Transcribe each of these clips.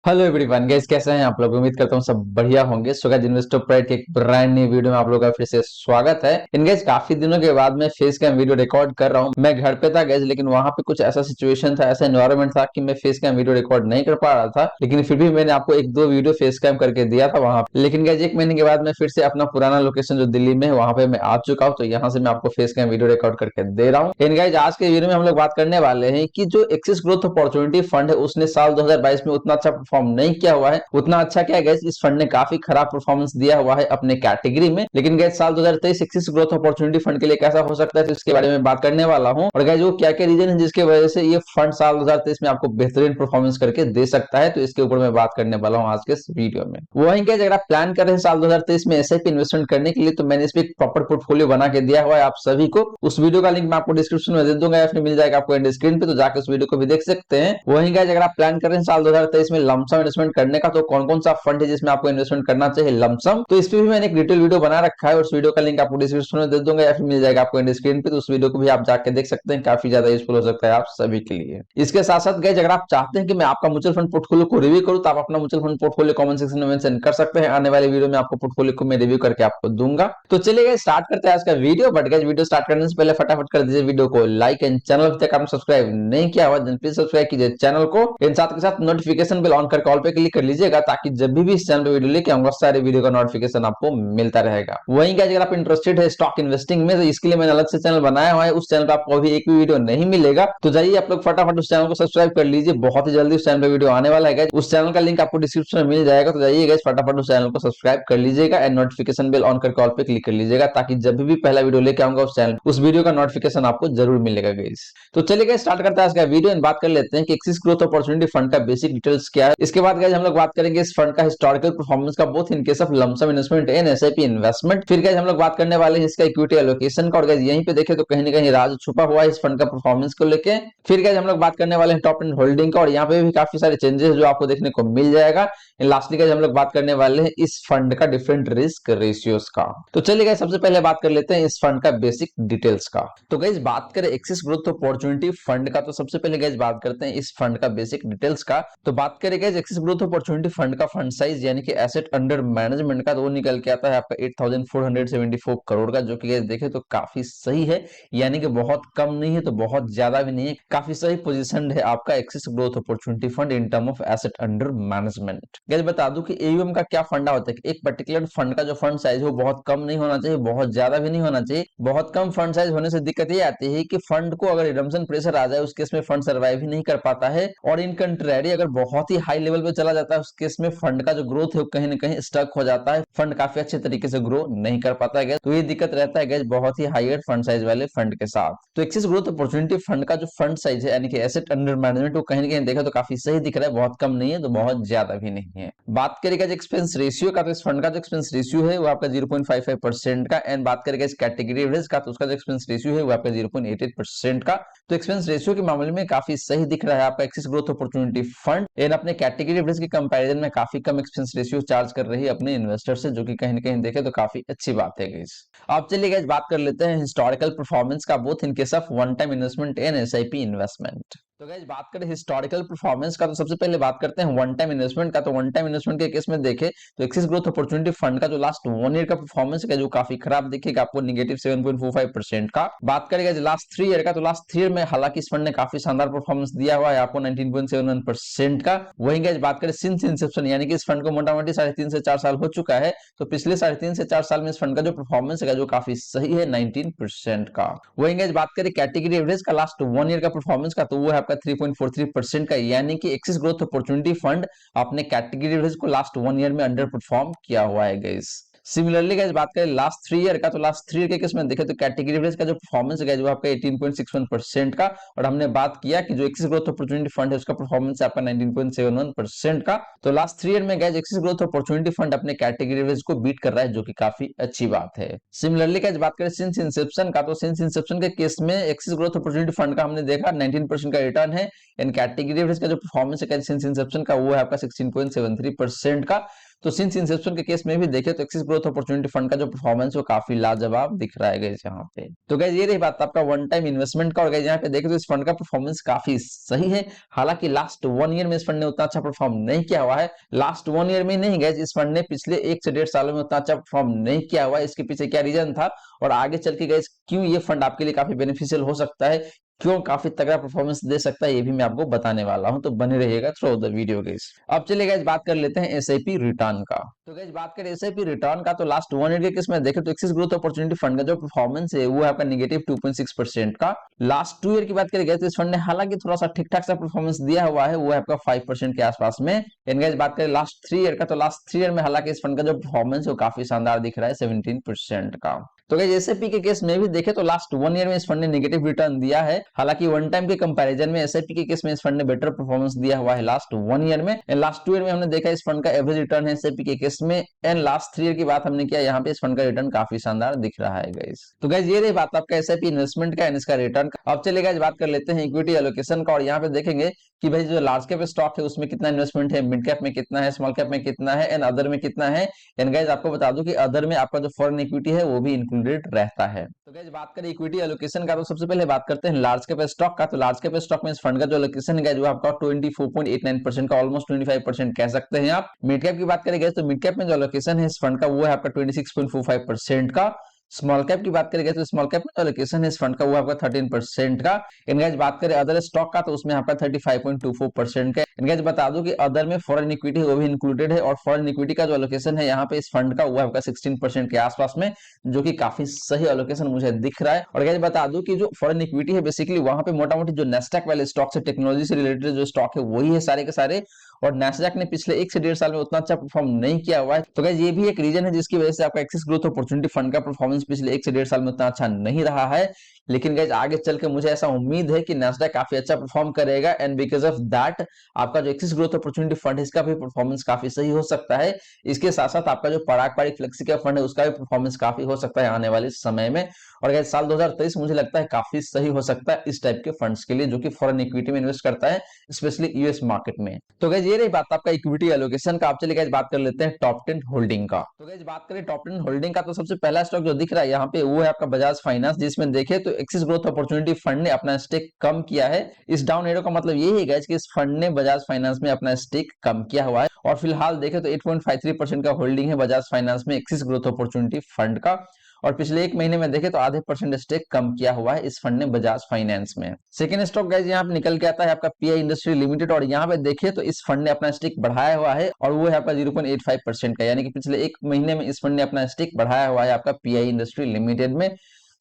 Hello everyone guys, कैसे हैं आप लोग। उम्मीद करता हूँ सब बढ़िया होंगे। सो गाइस, इन्वेस्टर प्राइड के एक ब्रांड न्यू वीडियो में आप लोगों का फिर से स्वागत है। इन गाइस, काफी दिनों के बाद मैं फेस कैम वीडियो रिकॉर्ड कर रहा हूँ। मैं घर पे था गाइस, लेकिन वहां पे कुछ ऐसा सिचुएशन था, ऐसा एनवायरनमेंट था कि मैं फेस कैम वीडियो रिकॉर्ड नहीं कर पा रहा था। लेकिन फिर भी मैंने आपको एक दो वीडियो फेस कैम करके दिया था वहां पे। लेकिन गाइस, एक महीने के बाद मैं फिर से अपना पुराना लोकेशन जो दिल्ली में है वहां पे मैं आ चुका हूँ। तो यहाँ से मैं आपको फेस कैम वीडियो रिकॉर्ड करके दे रहा हूँ। इन गाइस, आज के वीडियो में हम लोग बात करने वाले हैं कि जो एक्सिस ग्रोथ अपॉर्चुनिटी फंड है उसने साल 2022 में उतना अच्छा परफॉर्म नहीं किया हुआ है। उतना अच्छा क्या गैस, इस फंड ने काफी खराब परफॉर्मेंस दिया हुआ है अपने कैटेगरी में। लेकिन गैस, साल 2023 एक्सिस ग्रोथ अपॉर्चुनिटी फंड के लिए कैसा हो सकता है, तो इसके बारे में बात करने वाला हूं। और गैस, वो क्या क्या रीजन है जिसकी वजह से ये फंड साल 2023 में आपको बेहतरीन परफॉर्मेंस करके दे सकता है, तो इसके ऊपर मैं बात करने वाला हूं आज के इस वीडियो में। वहीं गैस, अगर आप प्लान कर रहे हैं साल 2023 में एसआईपी इन्वेस्टमेंट करने के लिए, तो मैंने इस पे एक प्रॉपर पोर्टफोलियो बना के दिया हुआ है आप सभी को। उस वीडियो का लिंक मैं आपको डिस्क्रिप्शन में दे दूंगा या फिर मिल जाएगा आपको एंड स्क्रीन पे, तो जाकर उस वीडियो को भी देख सकते हैं। वहीं गैस, अगर आप प्लान कर रहे हैं साल 2023 में लमसम इन्वेस्टमेंट करने का, तो कौन कौन सा फंड है जिसमें आपको इन्वेस्टमेंट करना चाहिए लमसम, तो इस पे भी मैंने एक डिटेल वीडियो बना रखा है। और उस वीडियो का लिंक आपको डिस्क्रिप्शन में दे दूंगा या फिर मिल जाएगा आपको एंड स्क्रीन पे, तो उस वीडियो को भी आप जाके देख सकते हैं। काफी ज्यादा यूजफुल हो सकता है आप सभी के लिए। इसके साथ साथ गाइस, अगर आप चाहते हैं कि मैं आपका म्यूचुअल फंड पोर्टफोलियो को रिव्यू करूं, तो आप अपना mutual fund portfolio comment section में मेंशन कर सकते हैं। आने वाले वीडियो में आपको पोर्टफोलियो को मैं रिव्यू करके आपको दूंगा। तो चलिए गाइस, स्टार्ट करते हैं आज का video. But guys, video start करने से पहले फटाफट कर दीजिए वीडियो को लाइक, एंड चैनल अभी तक आपने सब्सक्राइब नहीं किया हुआ तो प्लीज सब्सक्राइब कीजिए चैनल को। इन साथ के साथ नोटिफिकेशन बेल ऑन करके ऑल पे क्लिक कर लीजिएगा, ताकि जब भी इस चैनल पे वीडियो लेके आऊंगा सारे वीडियो का नोटिफिकेशन आपको मिलता रहेगा। वहीं गाइस, अगर आप इंटरेस्टेड है स्टॉक इन्वेस्टिंग में, तो इसके लिए मैंने अलग से चैनल बनाया हुआ है। उस चैनल पे आपको अभी एक भी वीडियो नहीं मिलेगा, तो जाइए आप लोग फटाफट उस चैनल को सब्सक्राइब कर लीजिए। बहुत ही जल्दी उस चैनल पे वीडियो आने वाला है गाइस। उस चैनल का लिंक आपको डिस्क्रिप्शन में मिल जाएगा, तो जाइए गाइस फटाफट उस चैनल को सब्सक्राइब कर लीजिएगा एंड नोटिफिकेशन बेल ऑन करके ऑल पे क्लिक कर लीजिएगा, ताकि जब भी पहला वीडियो लेके आऊंगा उस चैनल उस वीडियो का नोटिफिकेशन आपको जरूर मिलेगा गाइस। तो चलिए गाइस, स्टार्ट करते हैं आज का वीडियो एंड बात कर लेते हैं कि एक्सिस ग्रोथ अपॉर्चुनिटी फंड का बेसिक डिटेल्स क्या है। इसके बाद गाइस, हम लोग बात करेंगे इस फंड का हिस्टोरिकल परफॉर्मेंस का, both in case of lump sum investment and SIP investment. फिर गाइस, हम लोग बात करने वाले हैं इसका इक्विटी एलोकेशन का। और गाइस, यहीं पे देखें तो कहीं ना कहीं राज छुपा हुआ है इस फंड का परफॉर्मेंस को लेके। फिर गाइस, हम लोग बात करने वाले हैं टॉप एंड होल्डिंग का, और यहाँ पे भी काफी सारे चेंजेस जो आपको देखने को मिल जाएगा। लास्टली गाइस, हम लोग बात करने वाले हैं इस फंड का डिफरेंट रिस्क रेशियोज का। तो चलिए गाइस, सबसे पहले बात कर लेते हैं इस फंड का बेसिक डिटेल्स का। तो गाइस, बात करें एक्सिस ग्रोथ अपॉर्चुनिटी फंड का, तो सबसे पहले गाइस बात करते हैं इस फंड का बेसिक डिटेल्स का। तो बात करें guys axis growth opportunity fund का फंड साइज यानी कि एसेट अंडर मैनेजमेंट का, तो वो निकल के आता है आपका 8474 करोड़ का, जो कि गाइस देखे तो काफी सही है। यानी कि बहुत कम नहीं है तो बहुत ज्यादा भी नहीं है, काफी सही पोजीशन है आपका axis growth opportunity fund in term of asset under management. Guys, बता दूं कि एयूएम का क्या फंडा होता है कि एक पर्टिकुलर फंड का जो फंड साइज है वो बहुत कम नहीं होना चाहिए, बहुत ज्यादा भी नहीं होना चाहिए। बहुत कम फंड साइज होने से दिक्कत ये आती है कि फंड को अगर रिडम्पशन प्रेशर आ जाए उस केस में फंड सर्वाइव ही नहीं कर पाता है। और इन कंट्रेरी अगर बहुत ही हाई लेवल पे चला जाता है उस केस में फंड का जो ग्रोथ है वो कहीं ना कहीं स्टक हो जाता है, फंड काफी अच्छे तरीके से ग्रो नहीं कर पाता है। तो ये दिक्कत रहता है बहुत ही हायर फंड साइज वाले फंड के साथ। तो एक्सिस ग्रोथ अपॉर्चुनिटी फंड का जो फंड साइज है यानी कि एसेट अंडर मैनेजमेंट, वो कहीं ना कहीं देखा तो काफी सही दिख रहा है, बहुत कम नहीं है तो बहुत ज्यादा भी नहीं है। बात करेगा एक्सपेंस रेशियो का, तो इस फंड का जो एक्सपेंस रेशियो है वो आपका 0.55% का। एंड बात करेगा इस कैटेगरी एवरेज का, तो उसका जो एक्सपेंस रेशियो है वो आपका 0.88% का। तो एक्सपेंस रेशियो के मामले में काफी सही दिख रहा है आपका axis growth opportunity fund. And अपने कैटेगरी एवरेज के कंपैरिजन में काफी कम एक्सपेंस रेशियो चार्ज कर रही है अपने इन्वेस्टर से, जो कि कहीं ना कहीं देखे तो काफी अच्छी बात है गाइस। अब चलिए गाइस, बात कर लेते हैं हिस्टोरिकल परफॉर्मेंस का, both in case of one time investment and SIP investment. तो गाइस, बात करें हिस्टोरिकल परफॉर्मेंस का, तो सबसे पहले बात करते हैं वन टाइम इन्वेस्टमेंट का। तो वन टाइम इन्वेस्टमेंट के केस में देखें तो एक्सिस ग्रोथ अपॉर्चुनिटी फंड का जो लास्ट 1 ईयर का परफॉर्मेंस है जो काफी खराब दिखेगा आपको, -7.45% का। बात करेगा लास्ट 3 ईयर का, तो लास्ट 3 ईयर में हालांकि इस फंड ने काफी शानदार परफॉर्मेंस दिया हुआ है आपको 19.71% का। वहीं गाइस, बात करें सिंस इंसेप्शन यानी कि इस फंड को मोटामोटी 3.5 से 4 साल हो चुका है, तो पिछले 3.5 से 4 साल में इस फंड का जो परफॉर्मेंस है जो काफी सही है 19% का। वहीं गाइस, बात करें कैटेगरी एवरेज का लास्ट 1 ईयर का परफॉर्मेंस का, तो वो है आपका 3.43% का। यानी कि एक्सिस ग्रोथ अपॉर्चुनिटी फंड अपने कैटेगरी एवरेज को लास्ट 1 ईयर में अंडर परफॉर्म किया हुआ है गाइस। सिमिलरली गाइस, बात करें लास्ट 3 ईयर का, तो लास्ट 3 ईयर के केस में देखें तो कैटेगरी एवरेज का जो परफॉर्मेंस है वो आपका 18.61% का। और हमने बात किया कि जो एक्सिस ग्रोथ अपॉर्चुनिटी फंड है उसका परफॉर्मेंस है आपका 19.71% का। तो लास्ट 3 ईयर में guys axis growth opportunity fund अपने कैटेगरी एवरेज को बीट कर रहा है, जो कि काफी अच्छी बात है। सिमिलरली गाइस, बात करें सिंस इंसेप्शन का, तो सिंस इंसेप्शन के केस में एक्सिस ग्रोथ अपॉर्चुनिटी फंड का हमने देखा 19% का रिटर्न है। इन कैटेगरी एवरेज का जो परफॉर्मेंस है सिंस इंसेप्शन का वो है आपका 16.73% का। तो सिंस इंसेप्शन के केस में भी देखे तो एक्सिस ग्रोथ अपॉर्चुनिटी फंड का जो परफॉर्मेंस वो काफी लाजवाब दिख रहा है गाइस यहाँ पे। तो गाइस ये रही बात आपका वन टाइम इन्वेस्टमेंट का। और गाइस यहाँ पे देखे तो इस फंड का परफॉर्मेंस काफी सही है। हालांकि लास्ट 1 ईयर में इस फंड ने उतना अच्छा परफॉर्म नहीं किया हुआ है। लास्ट 1 ईयर में नहीं गाइस, इस फंड ने पिछले 1 से 1.5 सालों में उतना अच्छा परफॉर्म नहीं किया हुआ है। इसके पीछे क्या रीजन था और आगे चल के गाइस क्यों ये फंड आपके लिए काफी बेनिफिशियल हो सकता है, क्यों काफी तगड़ा परफॉर्मेंस दे सकता है, ये भी मैं आपको बताने वाला हूं। तो बने रहिएगा थ्रू द वीडियो गाइस। अब चलिए गाइस बात कर लेते हैं एसआईपी रिटर्न का। तो गाइस बात करें एसआईपी रिटर्न का तो लास्ट 1 ईयर के केस में देखें तो एक्सिस ग्रोथ अपॉर्चुनिटी फंड का जो परफॉर्मेंस है वो है आपका नेगेटिव 2.6% का। लास्ट 2 ईयर की बात करें गाइस तो इस फंड ने हालांकि थोड़ा सा ठीक ठाक सा परफॉर्मेंस दिया हुआ है, वो है आपका 5% के आसपास में। एंड गाइस बात करें लास्ट 3 ईयर का तो लास्ट 3 ईयर में हालांकि इस फंड का जो परफॉर्मेंस है वो काफी शानदार दिख रहा है 17% का। तो गाइस एसआईपी के केस में भी देखें तो लास्ट 1 ईयर में इस फंड ने नेगेटिव रिटर्न दिया है। हालांकि वन टाइम के कंपैरिजन में एसआईपी के केस में इस फंड ने बेटर परफॉर्मेंस दिया हुआ है लास्ट 1 ईयर में। एंड लास्ट 2 ईयर में हमने देखा इस फंड का एवरेज रिटर्न है एसआईपी के केस में। एंड लास्ट 3 ईयर की बात हमने किया, यहाँ पे इस फंड का रिटर्न काफी शानदार दिख रहा है गाइस। तो गाइस ये रही बात आपका एसआईपी इन्वेस्टमेंट का एंड इसका रिटर्न का। अब चलिए गाइस बात कर लेते हैं इक्विटी एलोकेशन का। और यहाँ पे देखेंगे कि भाई जो लार्ज कैप स्टॉक है उसमें कितना इन्वेस्टमेंट है, मिड कैप में कितना है, स्मॉल कैप में कितना है एंड अदर में कितना है। एंड गाइस आपको बता दूं कि अदर में आपका जो फॉरेन इक्विटी है वो भी इंक्लूडेड रहता है। तो गाइस बात करें इक्विटी एलोकेशन का तो सबसे पहले बात करते हैं लार्ज कैप स्टॉक का। तो लार्ज कैप स्टॉक में इस फंड का जो एलोकेशन है जो आपका 24.89% का, ऑलमोस्ट 25% कह सकते हैं आप। मिड कैप की बात करें गाइस तो मिड कैप में जो एलोकेशन है इस फंड का वो है आपका 26.45% का। स्मॉल कैप की बात करेंगे तो स्मॉल कैप में एलोकेशन है इस फंड का वो आपका 13% का। इनगाइज बात करें अदर स्टॉक का तो उसमें आपका 35.24% का। इनगाइज बता दूं कि अदर में फॉरेन इक्विटी वो भी इंक्लूडेड है और फॉरेन इक्विटी का जो एलोकेशन है यहाँ पे इस फंड का वो आपका 16% के आसपास में, जो कि काफी सही एलोकेशन मुझे दिख रहा है। और गाइज बता दूं कि जो फॉरेन इक्विटी है बेसिकली वहां पे मोटा मोटी जो नेस्डैक वाले स्टॉक है, टेक्नोलॉजी से रिलेटेड जो स्टॉक है वही है सारे के सारे। और नेस्डैक ने पिछले 1 से 1.5 साल में उतना अच्छा परफॉर्म नहीं किया हुआ है। तो गाइस ये भी एक रीजन है जिसकी वजह से आपका एक्सिस ग्रोथ अपॉर्चुनिटी फंड का परफॉर्मेंस पिछले 1 से 1.5 साल में उतना अच्छा नहीं रहा है। लेकिन गाइस आगे चल के मुझे ऐसा उम्मीद है कि नेस्डैक काफी अच्छा परफॉर्म करेगा एंड बिकॉज ऑफ दैट आपका जो एक्सिस ग्रोथ अपॉर्चुनिटी फंड है इसका भी परफॉर्मेंस काफी सही हो सकता है। इसके साथ साथ आपका जो पराग पारिक फ्लेक्सी का फंड है उसका भी परफॉर्मेंस काफी हो सकता है आने वाले समय में। और गाइस साल 2023 मुझे लगता है काफी सही हो सकता है इस टाइप के फंड्स के लिए जो कि फॉरेन इक्विटी में इन्वेस्ट करता है, स्पेशली यूएस मार्केट में। तो गाइस ये रही बात आपका इक्विटी एलोकेशन का। आप चलिए गाइस बात कर लेते हैं टॉप 10 होल्डिंग का। तो गाइस बात करें टॉप 10 होल्डिंग का तो सबसे पहला स्टॉक जो दिख रहा है यहाँ पे वो है आपका बजाज फाइनेंस, जिसमें देखे तो एक्सिस ग्रोथ अपॉर्चुनिटी फंड ने अपना स्टेक कम किया है। इस डाउन एरो का मतलब ये है गाइस कि इस फंड ने बजाज फाइनेंस में अपना स्टेक कम किया हुआ है और फिलहाल देखे तो 8.53% का होल्डिंग है बजाज फाइनेंस में एक्सिस ग्रोथ अपॉर्चुनिटी फंड का। और पिछले 1 महीने में देखे तो आधे % स्टेक कम किया हुआ है इस फंड ने बजाज फाइनेंस में। सेकंड स्टॉक गाइस यहाँ पे निकल के आता है आपका पीआई इंडस्ट्री लिमिटेड। और यहाँ पे देखे तो इस फंड ने अपना स्टेक बढ़ाया हुआ है और वो है आपका 0.85% का, यानी कि पिछले 1 महीने में इस फंड ने अपना स्टेक बढ़ाया हुआ है आपका पीआई इंडस्ट्री लिमिटेड में।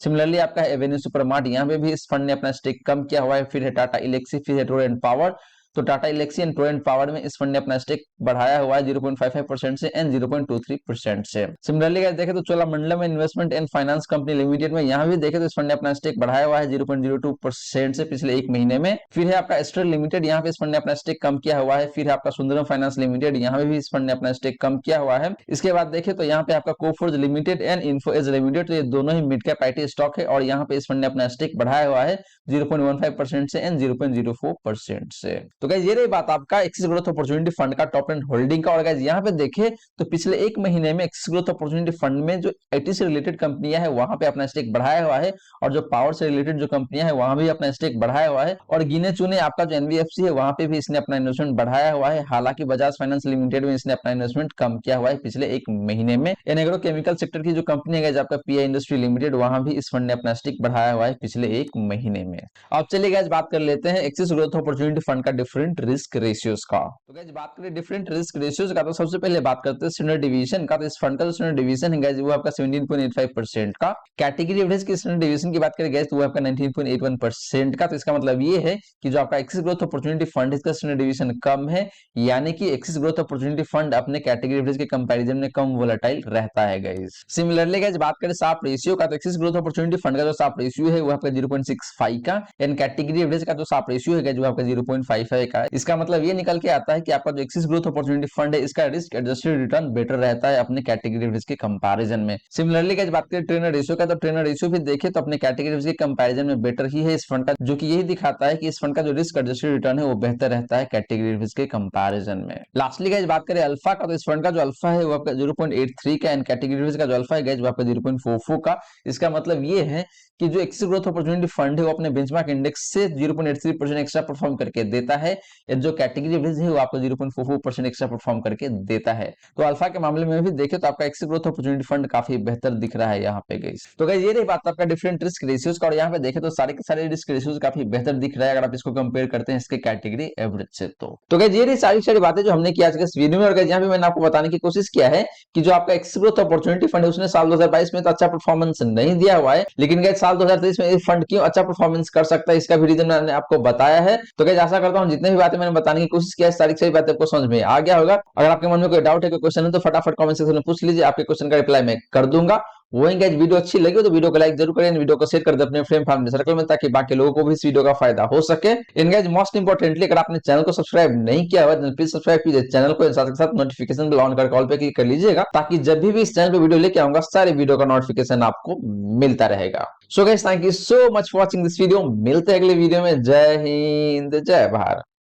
सिमिलरली आपका एवेन्यू सुपरमार्ट, यहाँ पे भी इस फंड ने अपना स्टेक कम किया हुआ है। फिर है टाटा इलेक्सी, फिर है टोरेंट पावर। तो Tata Elxsi and Torrent power में इस फंड ने अपना स्टेक बढ़ाया हुआ है 0.55% से एंड 0.23% से। सिमिलरली अगर देखें तो Cholamandalam investment and finance company limited में यहाँ भी देखें तो इस फंड ने अपना स्टेक बढ़ाया हुआ है 0.02% से पिछले 1 महीने में। फिर है आपका एस्ट्रल लिमिटेड, यहाँ पे इस फंड ने अपना स्टेक कम किया हुआ है। फिर है आपका सुंदरम फाइनेंस लिमिटेड, यहाँ पे भी इस फंड ने अपना स्टेक कम किया हुआ है। इसके बाद देखें तो यहाँ पे आपका Coforge limited and Info Edge limited, तो ये दोनों ही मिड कैप आईटी स्टॉक है और यहाँ पे इस फंड ने अपना स्टेक बढ़ाया हुआ है 0.15% से एंड 0.04% से। तो गाइस ये रही बात आपका एक्सिस ग्रोथ अपॉर्चुनिटी फंड का टॉप 10 होल्डिंग का। और गाइस यहाँ पे देखे तो पिछले 1 महीने में एक्सिस ग्रोथ अपॉर्चुनिटी फंड में जो आईटी से रिलेटेड कंपनियां है वहां पे अपना स्टेक बढ़ाया हुआ है और जो पावर से रिलेटेड जो कंपनियां है वहां भी अपना स्टेक बढ़ाया हुआ है। और गिने चुने आपका जो एनबीएफसी है वहां पे भी इसने अपना इन्वेस्टमेंट बढ़ाया हुआ है। हालांकि बजाज फाइनेंस लिमिटेड में इसने अपना इन्वेस्टमेंट कम किया हुआ है पिछले 1 महीने में। एग्रो केमिकल सेक्टर की जो कंपनी है आपका पीआई इंडस्ट्री लिमिटेड, वहां भी इस फंड ने अपना स्टेक बढ़ाया हुआ है पिछले 1 महीने में। अब चलिए गाइस बात कर लेते हैं एक्सिस ग्रोथ अपॉर्चुनिटी फंड का डिफरेंट रिस्क रेशियोज का। तो गाइस बात करें डिफरेंट रिस्क रेशियोज का तो सबसे पहले बात करते हैं स्टैंडर्ड डिवीजन का। तो इस फंड का जो स्टैंडर्ड डिवीजन है गाइस वो आपका 17.85% का। कैटेगरी एवरेज की स्टैंडर्ड डिवीजन की बात करें गाइस तो वो आपका 19.81% का। तो इसका मतलब ये है कि जो आपका एक्सिस ग्रोथ अपॉर्चुनिटी फंड है इसका स्टैंडर्ड डिवीजन कम है, यानी कि एक्सिस ग्रोथ अपॉर्चुनिटी फंड अपने कैटेगरी एवरेज के कंपैरिजन में कम वोलेटाइल रहता है गाइस। सिमिलरली गाइस बात करें साप रेशियो का तो एक्सिस ग्रोथ अपॉर्चुनिटी फंड का जो साप रेशियो है वो आपका 0.65 का एंड कैटेगरी एवरेज का जो साप रेशियो है जो आपका 0.5 है रुपए का है। इसका मतलब ये निकल के आता है कि आपका जो एक्सिस ग्रोथ अपॉर्चुनिटी फंड है इसका रिस्क एडजस्टेड रिटर्न बेटर रहता है अपने कैटेगरी रिस्क के कंपैरिजन में। सिमिलरली गाइस बात करें ट्रेनर रेशियो का, तो ट्रेनर रेशियो भी देखें तो अपने कैटेगरी रिस्क के कंपैरिजन में बेटर ही है इस फंड का, जो कि यही दिखाता है कि इस फंड का जो रिस्क एडजस्टेड रिटर्न है वो बेहतर रहता है कैटेगरी रिस्क के कंपैरिजन में। लास्टली गाइस बात करें अल्फा का, तो इस फंड का जो अल्फा है वो आपका 0.83 का, एंड कैटेगरी रिस्क का जो अल्फा है गाइस वो आपका 0.44 का। इसका मतलब ये है कि जो एक्सिस ग्रोथ अपॉर्चुनिटी फंड है वो अपने बेंचमार्क इंडेक्स से 0.83% एक्स्ट्रा परफॉर्म करके देता है, जो कैटेगरी रिस्क है वो आपको 0.44% एक्स्ट्रा परफॉर्म करके देता है। तो अल्फा के मामले में भी देखें तो आपका एक्सिस ग्रोथ अपॉर्चुनिटी फंड काफी बेहतर दिख रहा है यहाँ पे गाइस। तो गाइस ये रही बात आपका डिफरेंट रिस्क रेशियोज का, और यहाँ पे देखें तो सारे के सारे रिस्क रेशियोज काफी बेहतर दिख रहा है अगर आप इसको कंपेयर करते हैं इसके कैटेगरी एवरेज से। तो गाइस ये रही सारी बातें जो हमने की आज के इस वीडियो में, और गाइस यहाँ पे मैंने आपको बताने की कोशिश किया है कि जो आपका एक्सिस ग्रोथ अपॉर्चुनिटी फंड है उसने साल 2022 में तो अच्छा परफॉर्मेंस नहीं दिया हुआ है, लेकिन गाइस साल 2023 में फंड क्यों अच्छा परफॉर्मेंस कर सकता है इसका भी रीजन मैंने आपको बताया है। तो गाइस आशा करता हूं जितने भी बातें मैंने बताने की कोशिश किया है सारी बातें आपको समझ में आ गया होगा। अगर आपके मन में कोई डाउट है, कोई क्वेश्चन है, तो फटाफट कमेंट सेक्शन में पूछ लीजिए, आपके क्वेश्चन का रिप्लाई मैं कर दूंगा। वहीं गाइस वीडियो अच्छी लगी हो तो वीडियो को लाइक जरूर करें, वीडियो को शेयर कर दें अपने फ्रेंड फैमिली सर्कल में, ताकि बाकी लोगों को भी इस वीडियो का फायदा हो सके। इन गाइस मोस्ट इंपोर्टेंटली अगर आपने चैनल को सब्सक्राइब नहीं किया हुआ तो प्लीज सब्सक्राइब कीजिए चैनल को, साथ के साथ नोटिफिकेशन बेल ऑन कर कॉल पे क्लिक कर लीजिएगा, ताकि जब भी इस चैनल पे वीडियो लेके आऊंगा सारे वीडियो का नोटिफिकेशन आपको मिलता रहेगा। So guys thank you so much for watching this video, मिलते हैं अगले वीडियो में। जय हिंद जय भारत।